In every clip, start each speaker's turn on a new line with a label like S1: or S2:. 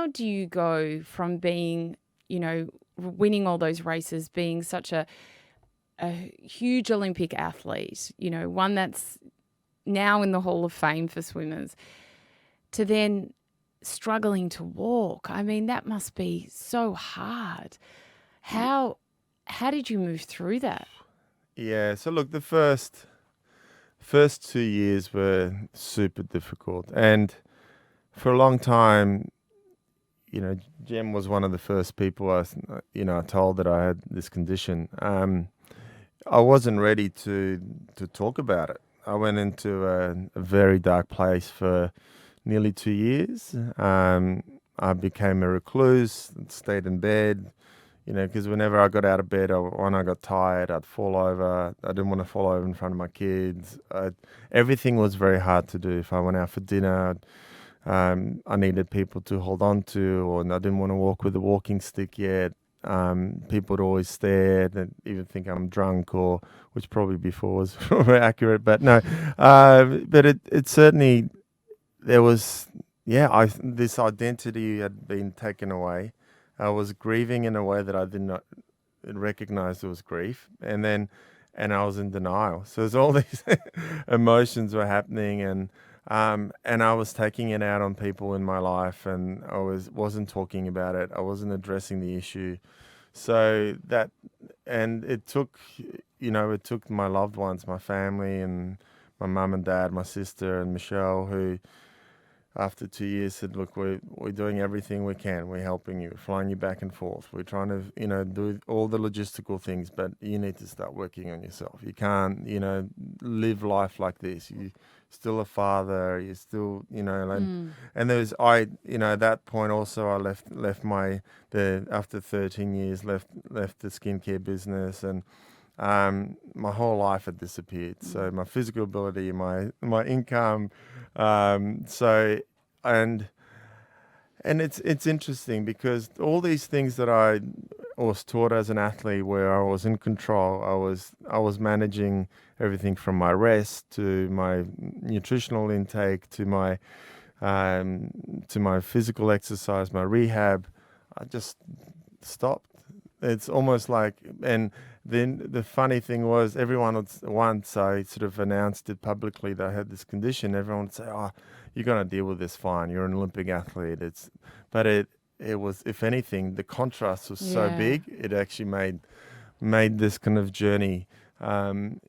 S1: how do you go from being, winning all those races, being such a huge Olympic athlete, one that's now in the Hall of Fame for swimmers, to then struggling to walk? I mean, that must be so hard. How did you move through that?
S2: Yeah. So look, the first 2 years were super difficult, and for a long time, Jem was one of the first people I told that I had this condition. I wasn't ready to talk about it. I went into a very dark place for nearly 2 years. I became a recluse, stayed in bed, because whenever I got out of bed, when I got tired, I'd fall over. I didn't want to fall over in front of my kids. Everything was very hard to do. If I went out for dinner, I needed people to hold on to, or I didn't want to walk with a walking stick yet. People would always stare and even think I'm drunk, which probably before was accurate, but no. But it certainly, there was, this identity had been taken away. I was grieving in a way that I did not recognize it was grief, and I was in denial. So there's all these emotions were happening, and I was taking it out on people in my life, and I wasn't talking about it. I wasn't addressing the issue. So it took my loved ones, my family, and my mum and dad, my sister and Michelle, who after 2 years said, look, we're doing everything we can. We're helping you, we're flying you back and forth. We're trying to, do all the logistical things, but you need to start working on yourself. You can't, live life like this. You still a father, you're still, and there's, at that point also I left after 13 years, left the skincare business, and my whole life had disappeared. So my physical ability, my income, so and it's interesting because all these things that I was taught as an athlete, where I was in control, I was managing everything from my rest to my nutritional intake to my physical exercise, my rehab. I just stopped. It's almost like, and then the funny thing was, once I sort of announced it publicly that I had this condition, everyone would say, "Oh, you're going to deal with this fine. You're an Olympic athlete." But it was, if anything, the contrast was so big. It actually made this kind of journey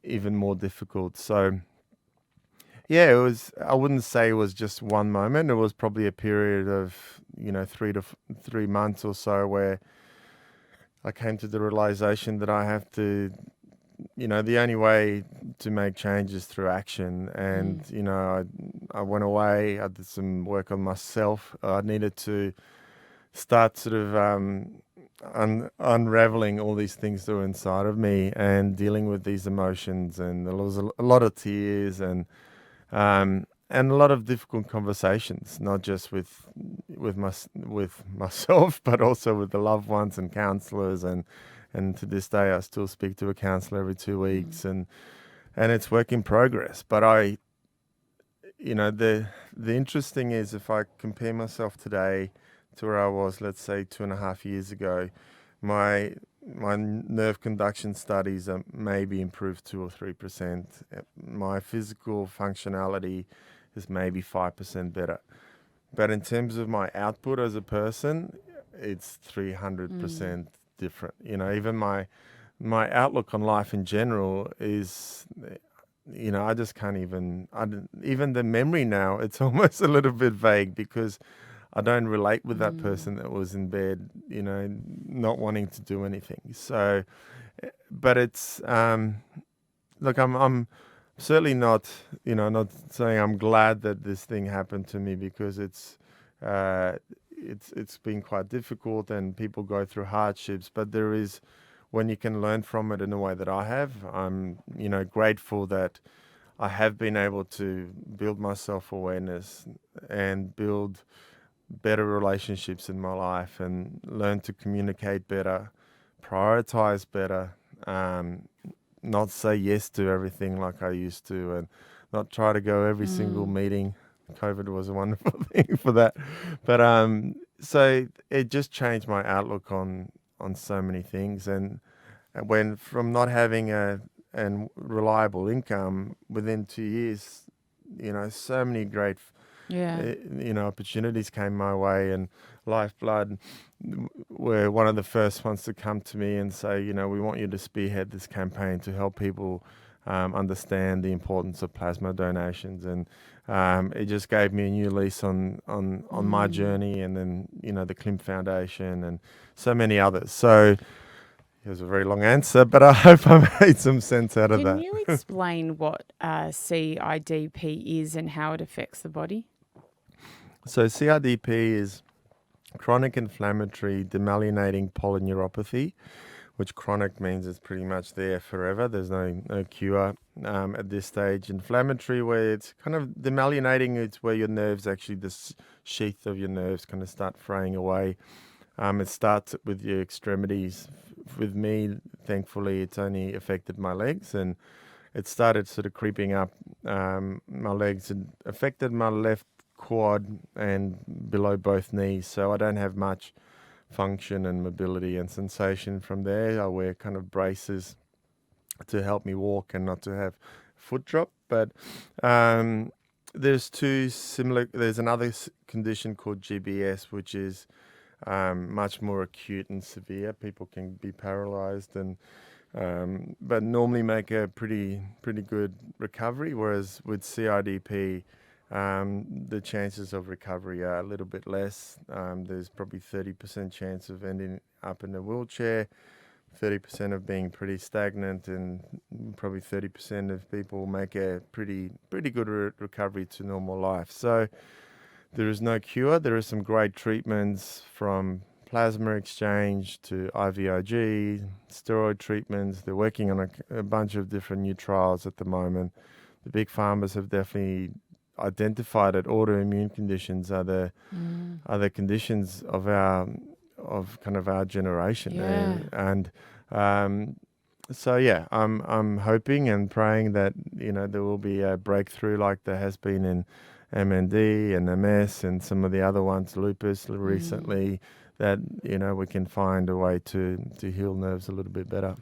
S2: even more difficult. So, yeah, it was. I wouldn't say it was just one moment. It was probably a period of 3 months or so where I came to the realization that I have to, the only way to make change is through action. And, I went away, I did some work on myself. I needed to start sort of unraveling all these things that were inside of me and dealing with these emotions. And there was a lot of tears and a lot of difficult conversations, not just with myself, but also with the loved ones and counselors. And to this day, I still speak to a counselor every 2 weeks, and it's work in progress. But the interesting is, if I compare myself today to where I was, let's say 2.5 years ago, my nerve conduction studies are maybe improved 2 or 3%. My physical functionality is maybe 5% better. But in terms of my output as a person, it's 300% different. Even my outlook on life in general is, I just can't even the memory now, it's almost a little bit vague because I don't relate with that person that was in bed, not wanting to do anything. So, but it's, look, I'm certainly not saying I'm glad that this thing happened to me, because it's been quite difficult and people go through hardships, but there is, when you can learn from it in a way that I have, I'm, grateful that I have been able to build my self-awareness and build better relationships in my life and learn to communicate better, prioritize better, not say yes to everything like I used to, and not try to go every single meeting. COVID was a wonderful thing for that. But so it just changed my outlook on so many things, and when from not having a and reliable income within 2 years, so many great
S1: Yeah.
S2: opportunities came my way, and Lifeblood were one of the first ones to come to me and say, we want you to spearhead this campaign to help people understand the importance of plasma donations, and it just gave me a new lease on my journey, and then the Klim Foundation and so many others. So it was a very long answer, but I hope I made some sense out of that.
S1: Can you explain what CIDP is and how it affects the body?
S2: So CIDP is chronic inflammatory demyelinating polyneuropathy, which chronic means it's pretty much there forever. There's no cure at this stage. Inflammatory, where it's kind of demyelinating, it's where your nerves actually, this sheath of your nerves kind of start fraying away. It starts with your extremities. With me, thankfully, it's only affected my legs, and it started sort of creeping up my legs and affected my left quad and below both knees. So I don't have much function and mobility and sensation from there. I wear kind of braces to help me walk and not to have foot drop. But there's two similar. There's another condition called GBS, which is much more acute and severe. People can be paralyzed and but normally make a pretty good recovery. Whereas with CIDP, the chances of recovery are a little bit less. There's probably 30% chance of ending up in a wheelchair, 30% of being pretty stagnant, and probably 30% of people make a pretty good recovery to normal life. So there is no cure. There are some great treatments, from plasma exchange to IVIG, steroid treatments. They're working on a bunch of different new trials at the moment. The big pharmas have definitely identified that autoimmune conditions are the conditions of our generation.
S1: Yeah.
S2: And so yeah, I'm hoping and praying that there will be a breakthrough like there has been in MND and MS and some of the other ones, lupus recently, that we can find a way to heal nerves a little bit better.